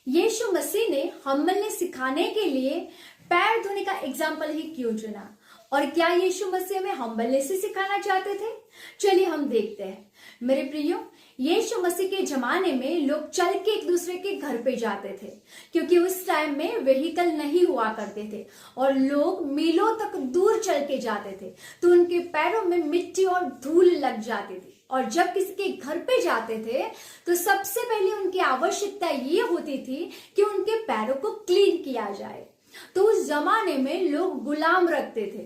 यीशु मसीह ने हम्बलनेस सिखाने के लिए पैर धोने का एग्जाम्पल ही क्यों चुना? और क्या यीशु मसीह में हम्बलनेस ही सिखाना चाहते थे? चलिए हम देखते हैं। मेरे प्रियो, यीशु मसीह के जमाने में लोग चल के एक दूसरे के घर पे जाते थे, क्योंकि उस टाइम में व्हीकल नहीं हुआ करते थे और लोग मीलों तक दूर चल के जाते थे, तो उनके पैरों में मिट्टी और धूल लग जाती थी। और जब किसी के घर पे जाते थे तो सबसे पहले उनकी आवश्यकता ये होती थी कि उनके पैरों को क्लीन किया जाए। तो उस जमाने में लोग गुलाम रखते थे,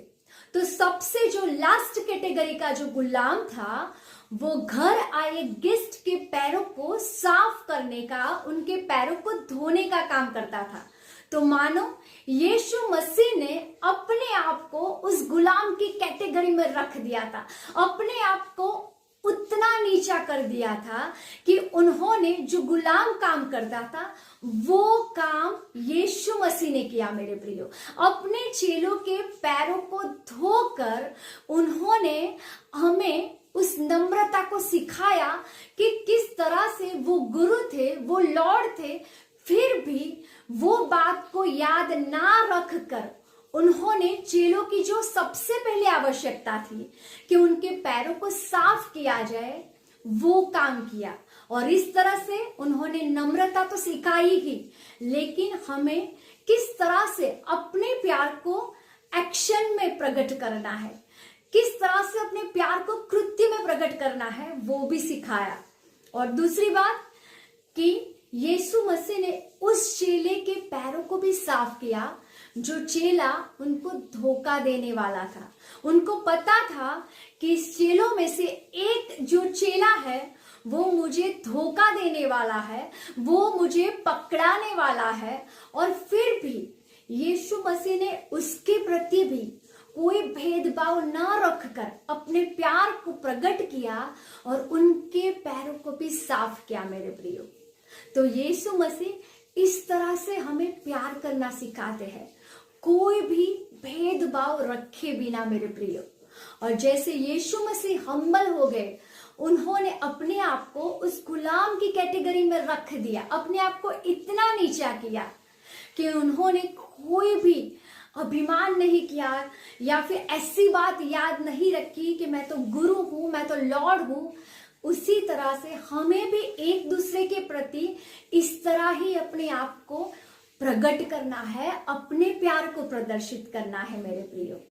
तो सबसे जो लास्ट कैटेगरी का जो गुलाम था वो घर आए गेस्ट के पैरों को साफ करने का, उनके पैरों को धोने का काम करता था। तो मानो यीशु मसीह ने अपने आप को उस गुलाम की कैटेगरी में रख दिया था, अपने आप को उतना नीचा कर दिया था कि उन्होंने जो गुलाम काम करता था वो काम यीशु मसीह ने किया। मेरे प्रियो, अपने चेलों के पैरों को धोकर उन्होंने हमें उस नम्रता को सिखाया कि किस तरह से वो गुरु थे, वो लॉर्ड थे, फिर भी वो बात को याद ना रखकर उन्होंने चेलों की जो सबसे पहले आवश्यकता थी कि उनके पैरों को साफ किया जाए, वो काम किया। और इस तरह से उन्होंने नम्रता तो सिखाई ही, लेकिन हमें किस तरह से अपने प्यार को एक्शन में प्रकट करना है, किस तरह से अपने प्यार को कृत्य में प्रकट करना है, वो भी सिखाया। और दूसरी बात कि यीशु मसीह ने उस चेले के पैरों को भी साफ किया जो चेला उनको धोखा देने वाला था। उनको पता था कि इस चेलों में से एक जो चेला है वो मुझे धोखा देने वाला है, वो मुझे पकड़ाने वाला है, और फिर भी यीशु मसीह ने उसके प्रति भी कोई भेदभाव न रखकर अपने प्यार को प्रकट किया और उनके पैरों को भी साफ किया। मेरे प्रियो, तो यीशु मसीह इस तरह से हमें प्यार करना सिखाते हैं, कोई भी भेदभाव रखे बिना। मेरे प्रियो, और जैसे यीशु मसीह हम्बल हो गए, उन्होंने अपने आप को उस गुलाम की कैटेगरी में रख दिया, अपने आप को इतना नीचा किया कि उन्होंने कोई भी अभिमान नहीं किया या फिर ऐसी बात याद नहीं रखी कि मैं तो गुरु हूं, मैं तो लॉर्ड हूं। उसी तरह से हमें भी एक दूसरे के प्रति इस तरह ही अपने आप को प्रकट करना है, अपने प्यार को प्रदर्शित करना है। मेरे प्रियो।